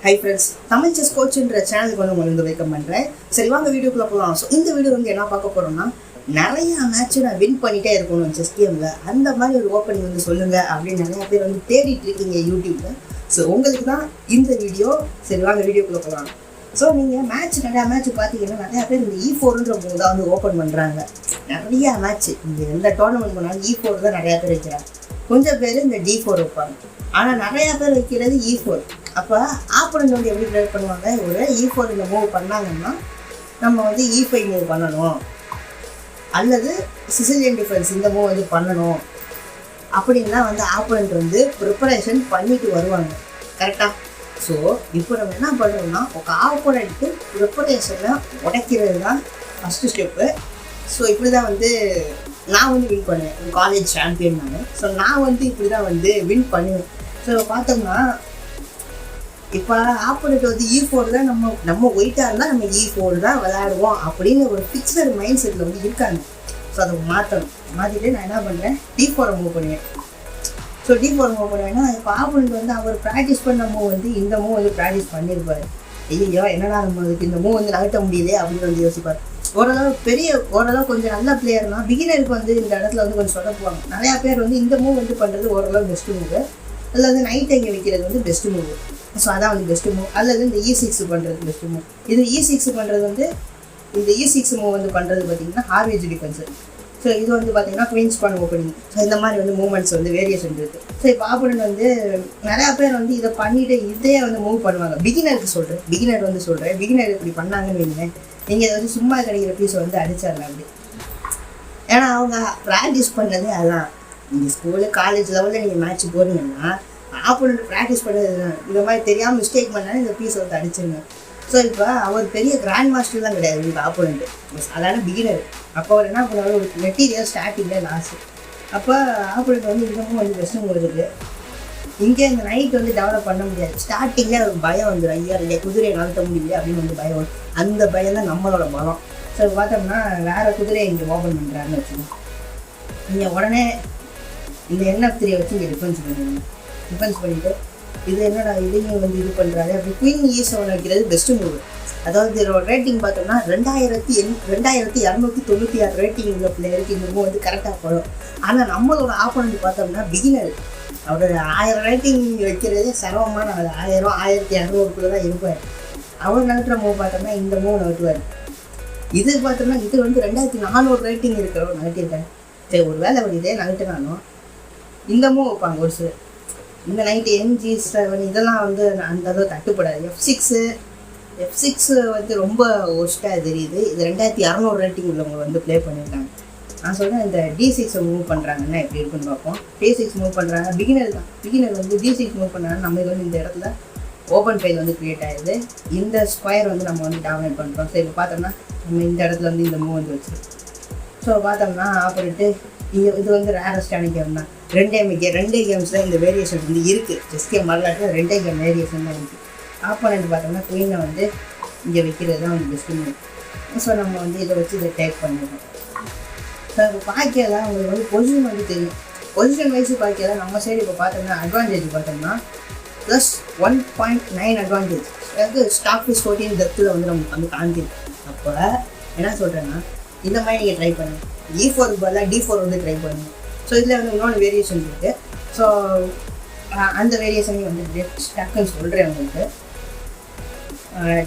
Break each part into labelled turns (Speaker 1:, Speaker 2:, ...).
Speaker 1: Hi friends, Tamil chess கோச்ன்ற சேனலுக்கு வந்து welcome பண்ணுறேன். சரி வாங்க வீடியோக்குள்ளே போகலாம். ஸோ இந்த வீடியோ வந்து என்ன பார்க்க போகிறோம்னா, நிறையா மேட்ச்சு நான் வின் பண்ணிகிட்டே இருக்கணும் செஸ் கேமில், அந்த மாதிரி ஒரு ஓப்பனிங் வந்து சொல்லுங்கள் அப்படின்னு நிறையா பேர் வந்து தேடிட்டு இருக்கீங்க யூடியூப்பில். ஸோ உங்களுக்கு தான் இந்த வீடியோ. சரி வாங்க வீடியோக்குள்ளே போகலாம். ஸோ நீங்கள் நிறையா மேட்ச் பார்த்தீங்கன்னா நிறையா பேர் இந்த E4ன்ற மூவ் தான் வந்து ஓப்பன் பண்ணுறாங்க. நிறையா மேட்ச்சு இந்த எந்த டோர்னமெண்ட் பண்ணாலும் E4 தான் நிறையா பேர் வைக்கிறாங்க. கொஞ்சம் பேர் இந்த D4 வைப்பாங்க. ஆனால் நிறையா பேர் வைக்கிறது E4. அப்போ ஆப்போனன்ட் வந்து எப்படி ட்ரை பண்ணுவாங்க, ஒரு E4 இந்த மூவ் பண்ணாங்கன்னா நம்ம வந்து E5 மூவ் பண்ணணும், அல்லது சிசிலியன் டிஃபென்ஸ் இந்த மூவ் வந்து பண்ணணும் அப்படின்லாம் வந்து ஆப்போனன்ட் வந்து ப்ரிப்பரேஷன் பண்ணிட்டு வருவாங்க. கரெக்டாக? ஸோ இப்போ நம்ம என்ன பண்ணுறோம்னா, ஒரு ஆப்போனன்ட்டு ப்ரிப்பரேஷனை உடைக்கிறது தான் ஃபஸ்ட்டு ஸ்டெப்பு. ஸோ இப்படி தான் வந்து நான் வந்து வின் பண்ணுவேன். காலேஜ் சாம்பியன் நான். ஸோ நான் வந்து இப்படி தான் வந்து வின் பண்ணுவேன். ஸோ பார்த்தோம்னா இப்போ ஆப்போனண்ட் வந்து E4 தான் நம்ம ஒயிட்டாக இருந்தால் நம்ம E4 தான் விளையாடுவோம் அப்படின்னு ஒரு ஃபிக்ஸட் மைண்ட் செட்டில் வந்து இருக்காங்க. ஸோ அதை மாற்றிட்டு நான் என்ன பண்ணுறேன், D4 மூவ் பண்ணுவேன். ஸோ D4 மூவ் பண்ணுவேன்னா, இப்போ ஆப்போனண்ட் வந்து அவர் ப்ராக்டிஸ் பண்ண மூவ் வந்து இந்த மூவ் வந்து ப்ராக்டிஸ் பண்ணியிருப்பார். ஐயோ என்னடா நம்ம அதுக்கு இந்த மூவ் வந்து நகர்த்த முடியலையே அப்படின்னு வந்து யோசிப்பார். ஓரளவு கொஞ்சம் நல்ல பிளேயர்னால் பிகினருக்கு வந்து இந்த இடத்துல வந்து கொஞ்சம் சொதப்புவாங்க. நிறையா பேர் வந்து இந்த மூவ் வந்து பண்ணுறது ஓரளவு பெஸ்ட்டு மூவ், அல்லது நைட் எங்கே வைக்கிறது வந்து பெஸ்ட்டு மூவ். ஸோ அதான் வந்து பெஸ்ட்டு மூவ். அல்லது இந்த E6 பண்ணுறது பெஸ்ட்டு மூவ். இது E6 பண்ணுறது வந்து இந்த E6 மூவ் வந்து பண்ணுறது பார்த்திங்கன்னா ஹார்வேஜ் டிஃபென்ஸு. ஸோ இது வந்து பார்த்திங்கன்னா குவீன்ஸ் பான் ஓப்பனிங். ஸோ இந்த மாதிரி வந்து மூவ்மெண்ட்ஸ் வந்து வேரியேஷன் இருக்குது. ஸோ இப்போ ஆப்போனன்ட் வந்து நிறையா பேர் வந்து இதை பண்ணிவிட்டு இதே வந்து மூவ் பண்ணுவாங்க. பிகினர் பிகினர் இப்படி பண்ணாங்கன்னு வைங்களேன், நீங்கள் இதை வந்து சும்மா கிடைக்கிற பீஸை வந்து அடிச்சிடலாம் அப்படி. ஏன்னா அவங்க ப்ராக்டிஸ் பண்ணது அதான். நீங்கள் ஸ்கூலு காலேஜ் லெவலில் நீங்கள் மேட்ச் போகிறீங்கன்னா ஆப்போனண்ட் ப்ராக்டிஸ் பண்ணது இந்த மாதிரி தெரியாமல் மிஸ்டேக் பண்ணாலும் இந்த பீஸை வந்து அடிச்சிருங்க. ஸோ இப்போ அவர் பெரிய கிராண்ட் மாஸ்டர் தான் கிடையாது இந்த ஆப்போனண்ட்டு, சாதாரண பிகினர். அப்போ அவர் என்ன பண்ணுவார், ஒரு மெட்டீரியல் ஸ்டார்டிங்கில் லாஸு. அப்போ ஆப்போனண்ட் வந்து இன்னமும் வந்து பெஸ்ட்டு மூவ் இருக்குது. இங்கே இந்த நைட் வந்து டெவலப் பண்ண முடியாது. ஸ்டார்டிங்கில் அவருக்கு பயம் வந்துடும், ஐயா ரெண்டு குதிரையை நகர்த்த முடியல அப்படின்னு வந்து பயம் வரும். அந்த பயம் தான் நம்மளோட பலம். ஸோ பார்த்தோம்னா வேறு குதிரையை இங்கே ஓப்பன் பண்ணுறாருன்னு வச்சுக்கோங்க. நீங்கள் உடனே இந்த NF3 வச்சு இங்கே டிஃபென்ஸ் பண்ணிவிட்டு இது என்னடா இதையும் வந்து இது பண்ணுறாரு அப்படி குயின் E7 வைக்கிறது பெஸ்ட்டு மூவ். அதாவது இதோட ரேட்டிங் பார்த்தோம்னா 2296 ரேட்டிங் உள்ள பிளேயருக்கு இந்த மூவ் வந்து கரெக்டாக போடும். ஆனால் நம்மளோட ஆப்போனண்ட் பார்த்தோம்னா பிகினர், அவரோட 1000 ரேட்டிங் வைக்கிறது சிரமமான, அது 1000 1200 தான் இருப்பார். அவர் நகட்டுற மூவ் பார்த்தோம்னா இந்த மூவ் நகட்டுவார். இது பார்த்தோம்னா இது வந்து 2400 ரேட்டிங் இருக்கிறவர் நகட்டியிருக்காரு. சரி ஒரு வேலை அவர் இதே நகட்டுனாலும் இந்த மூவ் வைப்பாங்க ஒரு சிலர். இந்த நைட்டு NG7 இதெல்லாம் வந்து அந்த அளவு தட்டுப்படாது. F6 வந்து ரொம்ப ஒஸ்ட்டாக தெரியுது. இது 2600 ரேட்டிங் உள்ளவங்க வந்து ப்ளே பண்ணியிருக்காங்க. நான் சொல்கிறேன் இந்த D6 மூவ் பண்ணுறாங்கன்னா எப்படி இருக்குன்னு பார்ப்போம். D6 மூவ் பண்ணுறாங்க, பிகினர் வந்து D6 மூவ் பண்ணுறாங்க. நம்மளுக்கு வந்து இந்த இடத்துல ஓப்பன் ஃபைல் வந்து க்ரியேட் ஆகிடுது. இந்த ஸ்கொயர் வந்து நம்ம வந்து டாமினேட் பண்ணுறோம். ஸோ இப்போ பார்த்தோம்னா நம்ம இந்த இடத்துல வந்து இந்த மூவ் வந்து வச்சு ஸோ பார்த்தோம்னா ஆப்போனண்ட்டு இது வந்து ரேரஸ்டான கேம் தான். ரெண்டே கேம்ஸ் தான் இந்த வேரியேஷன் வந்து இருக்குது. செஸ் கேம் வரலாற்றில் 2 கேம் வேரியேஷன் தான் இருக்குது. ஆப்போனண்ட் பார்த்தோம்னா குயினை வந்து இங்கே வைக்கிறது தான் வந்து பெஸ்ட்டு மூவ். ஸோ நம்ம வந்து இதை வச்சு இதை டேக் பண்ணிடுறோம். ஸோ இப்போ பார்க்கலாம் உங்களுக்கு வந்து பொசிஷன் வந்து தெரியும். பொசிஷன் வைஸ் பார்க்கலாம் நம்ம சைடு இப்போ பார்த்தோம்னா அட்வான்டேஜ் பார்த்தோம்னா +1.9 அட்வான்டேஜ். அதாவது ஸ்டாக் ஃபிஷ் 14 டெத்தில் வந்து நமக்கு வந்து காமிக்குது. அப்போ என்ன சொல்கிறேன்னா இந்த மாதிரி நீங்கள் ட்ரை பண்ணுங்கள். E4 பதிலாக D4 வந்து ட்ரை பண்ணுங்கள். ஸோ இதில் வந்து இன்னொன்று வேரியேஷன் இருக்குது. ஸோ அந்த வேரியேஷனையும் வந்து டக்குன்னு சொல்கிறேன் உங்களுக்கு.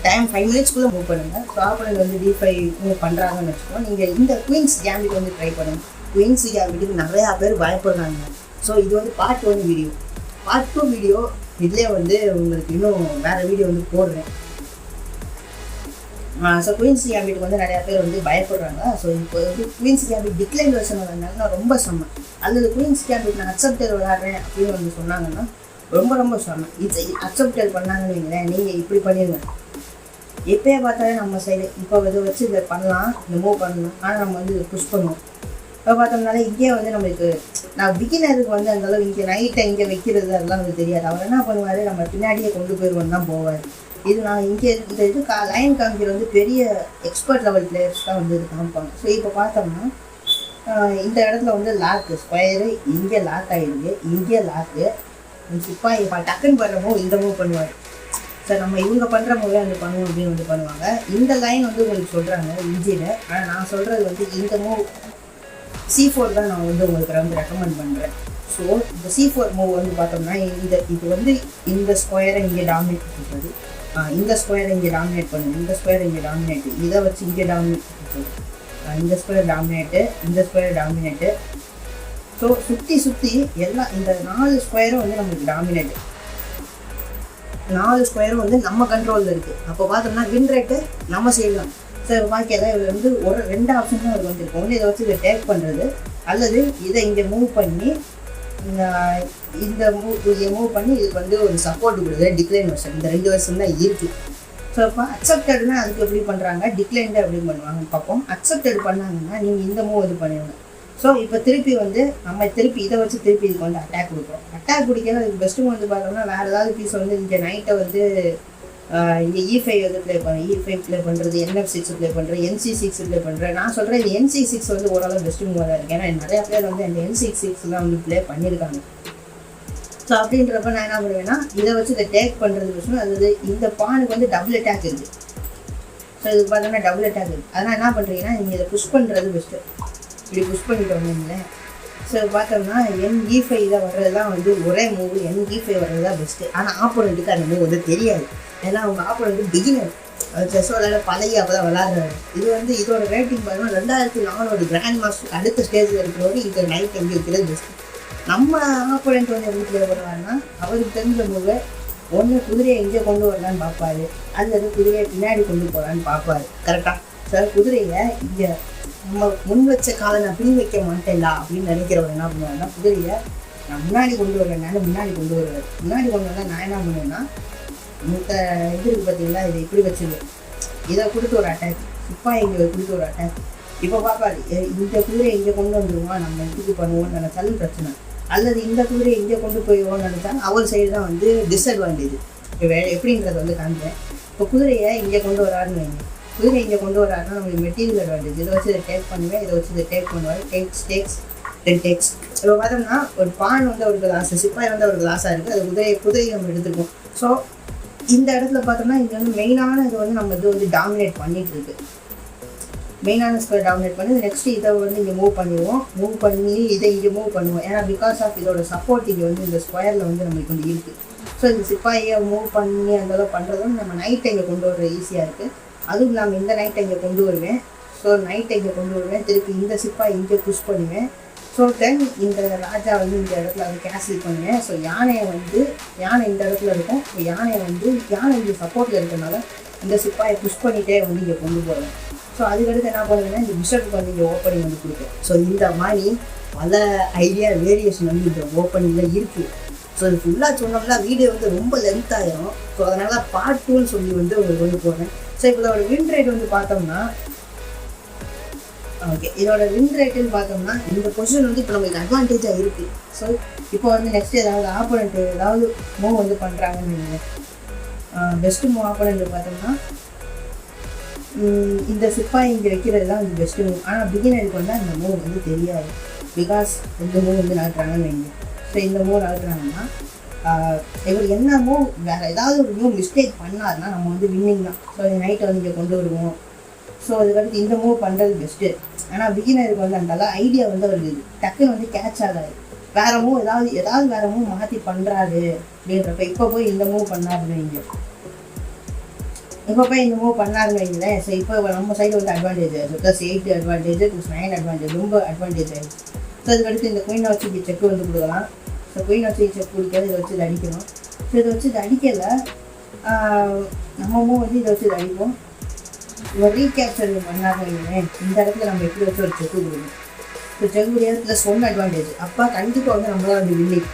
Speaker 1: டைம் 5 மினிட்ஸ்க்குள்ளே மூவ் பண்ணுங்கள். ஸோ ஆப்போனண்ட் வந்து D5 மூவ் பண்ணுறாங்கன்னு வச்சுக்கோங்க. நீங்கள் இந்த குயின்ஸ் கேம்பிட் வந்து ட்ரை பண்ணுங்கள். குயின்ஸ் கேம்பிட்டுக்கு நிறையா பேர் பயப்படுறாங்க. ஸோ இது வந்து பார்ட் 1 வீடியோ. பார்ட் 2 வீடியோ இதிலே வந்து உங்களுக்கு இன்னும் வேறு வீடியோ வந்து போடுறேன். ஸோ குயின்ஸ் கேம்பிட்டுக்கு வந்து நிறையா பேர் வந்து பயப்படுறாங்க. ஸோ இப்போ வந்து குயின்ஸ் கேம்பிட் டிக்ளைன் வெர்ஷன் வந்தாங்கன்னா ரொம்ப செம்ம. அல்லது குயின்ஸ் கேம்பிட் நான் அக்செப்டர் விளையாடுறேன் அப்படின்னு வந்து சொன்னாங்கன்னா ரொம்ப செம்ம. இது அக்செப்டர் பண்ணாங்கன்னு வைங்களேன், நீங்கள் இப்படி பண்ணிடுங்க. எப்போயே பார்த்தாலே நம்ம சைடு இப்போ இதை வச்சு இதை பண்ணலாம், இந்த மூவ் பண்ணலாம். ஆனால் நம்ம வந்து இதை புஷ் பண்ணுவோம். இப்போ பார்த்தோம்னால இங்கே வந்து நம்மளுக்கு நான் பிகினருக்கு வந்து அந்தளவு இங்கே நைட்டை இங்கே வைக்கிறது அதெல்லாம் வந்து தெரியாது. அவர் என்ன பண்ணுவார், நம்ம பின்னாடியே கொண்டு போயிடுவோம் தான் போவார். இது நான் இங்கே இந்த இது லைன் காமிக்கிற வந்து பெரிய எக்ஸ்பர்ட் லெவல் பிளேயர்ஸ் தான் வந்து இது காமிப்பாங்க. ஸோ இப்போ பார்த்தோம்னா இந்த இடத்துல வந்து லாக்கு ஸ்கொயரு இங்கே லாக் ஆகிடுது, இங்கே லாக்கு சிப்பாய் டக்குன்னு பண்ணுறமோ இந்த மூவ் பண்ணுவார். சார் நம்ம இவங்க பண்ணுற மூவே வந்து பண்ணுவோம் அப்படின்னு வந்து பண்ணுவாங்க. இந்த லைன் வந்து உங்களுக்கு சொல்கிறாங்க இன்ஜினை. ஆனால் நான் சொல்கிறது வந்து இந்த மூவ் C4 தான் நான் வந்து உங்களுக்கு வந்து ரெக்கமெண்ட் பண்ணுறேன். ஸோ இந்த C4 மூவ் வந்து பார்த்தோம்னா இது வந்து இந்த ஸ்கொயரை இங்கே டாமினேட் பண்ணுறது, இந்த ஸ்கொயரை இங்கே டாமினேட் பண்ணுது, இந்த ஸ்கொயரை இங்கே டாமினேட்டு, இதை வச்சு இங்கே டாமினேட் பண்ணுறது, இந்த ஸ்கொயர் டாமினேட்டு, இந்த ஸ்கொயர் டாமினேட்டு. ஸோ சுற்றி எல்லாம் இந்த 4 ஸ்கொயரும் வந்து நமக்கு டாமினேட்டு, 4 ஸ்கொயரும் வந்து நம்ம கண்ட்ரோலில் இருக்குது. அப்போ பார்த்தோம்னா வின் ரேட்டு நம்ம செய்யலாம். சார் பாக்கியில் இது வந்து ஒரு 2 ஆப்ஷன் தான் அவருக்கு வந்துருக்கும். ஒன்று இதை வச்சு இதை டேக் பண்ணுறது, அல்லது இதை இங்கே மூவ் பண்ணி இந்த மூவ் பண்ணி இதுக்கு வந்து ஒரு சப்போர்ட் கொடுக்குது டிக்ளைன் வெர்ஷன். இந்த 2 வெர்ஷன் தான் இருக்குது. ஸோ இப்போ அக்செப்டட்னா அதுக்கு எப்படி பண்ணுறாங்க, டிக்ளைன்டு எப்படி பண்ணுவாங்கன்னு பார்ப்போம். அக்செப்டட் பண்ணாங்கன்னா நீங்கள் இந்த மூவ் இது பண்ணுவீங்க. ஸோ இப்போ திருப்பி வந்து நம்ம திருப்பி இதை வச்சு திருப்பி இதுக்கு வந்து அட்டாக் கொடுக்குறோம். அட்டாக் பிடிக்கிறது அதுக்கு பெஸ்ட்டு வந்து பார்த்தோம்னா வேறு ஏதாவது பீஸ் வந்து இங்கே நைட்டை வந்து இங்கே E5 வந்து ப்ளே பண்ணுறேன், E5 ப்ளே பண்ணுறது, NF6 ப்ளே பண்ணுறேன், NC6 ப்ளே பண்ணுறேன். நான் சொல்கிறேன் இந்த NC6 வந்து ஓரளவு பெஸ்ட்டு மூவாக தான் இருக்குது. ஏன்னா நிறையா பேர் வந்து அந்த NC6 வந்து ப்ளே பண்ணியிருக்காங்க. ஸோ அப்படின்றப்ப நான் என்ன பண்ணுவேன்னா இதை வச்சு இதை டேக் பண்ணுறது விஷயம். அதாவது இந்த பானுக்கு வந்து டபுள் அட்டாக் இருக்குது. ஸோ இதுக்கு பார்த்தோம்னா டபுள் அட்டாக் இருக்குது. அதனால் என்ன பண்ணுறீங்கன்னா நீங்கள் இதை புஷ் பண்ணுறது பெஸ்ட்டு. இப்படி புஷ் பண்ணிட்டு வந்தீங்களேன். ஸோ பார்த்தோம்னா NE5 தான் வர்றது தான் வந்து ஒரே மூவ், NE5 வர்றது தான் பெஸ்ட்டு. ஆனால் ஆப்போனண்ட்டுக்கு அந்த மூவ் வந்து தெரியாது. ஏன்னா அவங்க ஆப்போனண்ட்டு பிகினர், செஸ் விளையாட பழகி அப்போ தான் விளாட்றாரு. இது வந்து இதோட ரேட்டிங் பார்த்தோம்னா 2400 கிராண்ட் மாஸ்டர் அடுத்த ஸ்டேஜில் இருக்கிறவரு இந்த நைட் எங்கே இருக்கிறது பெஸ்ட்டு. நம்ம ஆப்போனண்ட் வந்து எப்படி ப்ளே பண்ணுவாருன்னா அவருக்கு தெரிஞ்ச மூவை ஒன்று குதிரையை இங்கே கொண்டு வரலான்னு பார்ப்பாரு, அல்லது குதிரையை பின்னாடி கொண்டு போகலான்னு பார்ப்பாரு. கரெக்டாக சார் குதிரையை இங்கே நம்ம முன் வச்ச காலை நான் பின் வைக்க மாட்டேன்டா அப்படின்னு நினைக்கிறவர் என்ன பண்ணுவாருன்னா குதிரையை நான் முன்னாடி கொண்டு வரேன், முன்னாடி கொண்டு வருவார். முன்னாடி கொண்டு வந்தால் நான் என்ன பண்ணுவேன்னா இந்த இது இருக்குது பார்த்தீங்களா, இதை இப்படி வச்சுருவேன், இதை கொடுத்து ஒரு அட்டாக், சிப்பாய் இங்கே கொடுத்து ஒரு அட்டாக். இப்போ பார்ப்பாரு இந்த குதிரையை இங்கே கொண்டு வந்துடுவோம், நம்ம இதுக்கு பண்ணுவோம்னு நினச்சாலும் பிரச்சனை, அல்லது இந்த குதிரையை இங்கே கொண்டு போயிடுவோம்னு நினச்சாலும் அவர் சைடு தான் வந்து டிஸ்அட்வான்டேஜ். இப்போ எப்படின்றத வந்து காமிப்பேன். இப்போ குதிரையை இங்கே கொண்டு வராருன்னு வைங்க, குதிரை இங்கே கொண்டு வராருன்னா நம்மளுக்கு மெட்டீரியல் அட்வான்டேஜ். இதை வச்சு இதை டேக் பண்ணுவேன், இதை வச்சு இதை டேக் பண்ணுவார், டேக்ஸ் இப்போ பார்த்தோம்னா ஒரு பான் வந்து அவருக்கு லாஸு, சிப்பாய் வந்து அவருக்கு லாஸாக இருக்குது. அது குதிரையை நம்ம எடுத்துருக்கோம். ஸோ இந்த இடத்துல பார்த்தோம்னா இது வந்து மெயினான இது வந்து நம்ம இது வந்து டாமினேட் பண்ணிகிட்டு இருக்கு. மெயினான ஸ்கொயர் டாமினேட் பண்ணி நெக்ஸ்ட் இதை வந்து இங்கே மூவ் பண்ணிடுவோம், மூவ் பண்ணி இதை இங்கே மூவ் பண்ணுவோம். ஏன்னா பிகாஸ் ஆஃப் இதோட சப்போர்ட் இங்கே வந்து இந்த ஸ்கொயரில் வந்து நம்மளுக்கு வந்து இருக்குது. ஸோ இந்த சிப்பாயை மூவ் பண்ணி அந்தளவு பண்ணுறதும் நம்ம நைட்டை இங்கே கொண்டு வர ஈஸியாக இருக்குது. அதுவும் இல்லாமல் இந்த நைட்டை இங்கே கொண்டு வருவேன். ஸோ நைட்டை இங்கே கொண்டு வருவேன், திருப்பி இந்த சிப்பாய் இங்கே புஷ் பண்ணுவேன். ஸோ தென் இந்த ராஜா வந்து இந்த இடத்துல வந்து கேன்சல் பண்ணுவேன். ஸோ யானை இந்த இடத்துல இருக்கும். ஸோ யானை இங்கே சப்போர்ட்டில் இருக்கிறனால இந்த சிப்பாயை புஷ் பண்ணிகிட்டே வந்து இங்கே கொண்டு போவேன். ஸோ அதுக்கடுத்து என்ன பண்ணுவேன்னா இந்த பிஷப்புக்கு வந்து இங்கே ஓப்பனிங் வந்து கொடுப்பேன். ஸோ இந்த மாதிரி பல ஐடியா வேரியேஷன் வந்து இந்த ஓப்பனிங்கில் இருக்குது. ஸோ இது ஃபுல்லாக சொன்னோம்னா வீடியோ வந்து ரொம்ப லென்த் ஆகிடும். ஸோ அதனால பார்ட் 2ன்னு சொல்லி வந்து உங்களுக்கு வந்து போடுறேன். ஸோ இப்போ இதோட வின் ரேட் வந்து பார்த்தோம்னா ஓகே, இதோட வின் ரேட்டுன்னு பார்த்தோம்னா இந்த பொசிஷன் வந்து இப்போ நம்மளுக்கு அட்வான்டேஜாக இருக்குது. ஸோ இப்போ வந்து நெக்ஸ்ட் ஏதாவது ஆப்போனண்ட் ஏதாவது மூவ் வந்து பண்ணுறாங்கன்னு நீங்கள் பெஸ்ட்டு மூவ் ஆப்போனண்ட் பார்த்தோம்னா இந்த சிப்பாய் இங்கே வைக்கிறது தான் வந்து பெஸ்ட்டு மூவ். ஆனால் பிகினருக்கு வந்து அந்த மூவ் வந்து தெரியாது. பிகாஸ் இந்த மூவ் வந்து நடத்துகிறாங்கன்னு வைங்க. ஸோ இந்த மூவ் நடத்துகிறாங்கன்னா இவர் என்ன மூவ் வேறு ஏதாவது ஒரு மூவ் மிஸ்டேக் பண்ணாருன்னா நம்ம வந்து வின்னிங் தான். ஸோ நைட்டை வந்து இங்கே கொண்டு வருவோம். ஸோ அதுக்கடுத்து இந்த மூவ் பண்ணுறது பெஸ்ட்டு. ஆனால் பிகினருக்கு வந்து அந்த ஐடியா வந்து அவருக்கு டக்குன்னு வந்து கேட்ச் ஆகாது. வேறு மூவ் ஏதாவது வேறு மூவ் மாற்றி பண்ணுறாரு அப்படின்றப்ப இப்போ போய் இந்த மூவ் பண்ணாருன்னு வைங்க, இந்த மூவ் பண்ணாருன்னு வைங்களேன். ஸோ இப்போ நம்ம சைடு வந்து அட்வான்டேஜ் ஆகிடுச்சு. +8 அட்வான்டேஜ், +9 அட்வான்டேஜ், ரொம்ப அட்வான்டேஜ் ஆகிடுச்சு. ஸோ அதுக்கடுத்து இந்த குயினை வச்சு இங்கே செக் வந்து கொடுக்கலாம். ஸோ குயினை வச்சு செக் கொடுக்காது, இதை வச்சு இதை அடிக்கணும். ஸோ இதை வச்சு இதை அடிக்கலை, நம்ம மூவ் வந்து இதை வச்சு இதை அடிப்போம். இப்போ ரீகேப்சர் பண்ணாதீங்க. இந்த இடத்துல நம்ம எப்படி வச்சு ஒரு செக்கு கொடுக்கணும். ஸோ செக் முடியாது +1 அட்வான்டேஜ். அப்போ கண்டிப்பாக வந்து நம்மளால் வந்து வின்னிங்.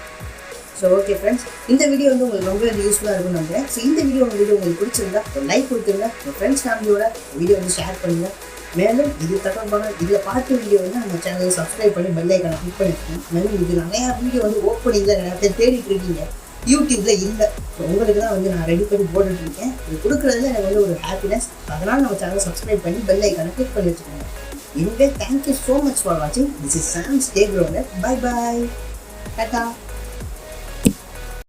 Speaker 1: ஸோ ஓகே ஃப்ரெண்ட்ஸ், இந்த வீடியோ வந்து உங்களுக்கு ரொம்ப யூஸ்ஃபுல்லாக இருக்கும்னு நினைக்கிறேன். ஸோ இந்த வீடியோ உங்களுக்கு பிடிச்சிருந்தா ஒரு லைக் கொடுத்துருங்க, உங்கள் ஃப்ரெண்ட்ஸ் ஃபேமிலியோட வீடியோ வந்து ஷேர் பண்ணுங்கள். மேலும் இது தொடர்பான இதில் பார்த்த வீடியோ வந்து நம்ம சேனலை சப்ஸ்கிரைப் பண்ணி பெல் ஐக்கானை கிளிக் பண்ணிருக்கோம். மேலும் இது நிறையா வீடியோ வந்து ஓப்பனிங்கில் நிறையா பேர் தேடிட்டு இருக்கீங்க, யூடியூப்பில் இல்லை. ஸோ உங்களுக்கு தான் வந்து நான் ரெடி பண்ணி போட்டுட்ருக்கேன். இது கொடுக்குறதுல எனக்கு வந்து ஒரு ஹாப்பினஸ். அதனால் நம்ம சேனலை சப்ஸ்கிரைப் பண்ணி பெல் ஐக்கானை கிளிக் பண்ணி வச்சுக்கோங்க. Anyway, thank you so much for watching. This is Sam. Stay grounded. Bye bye. Tata.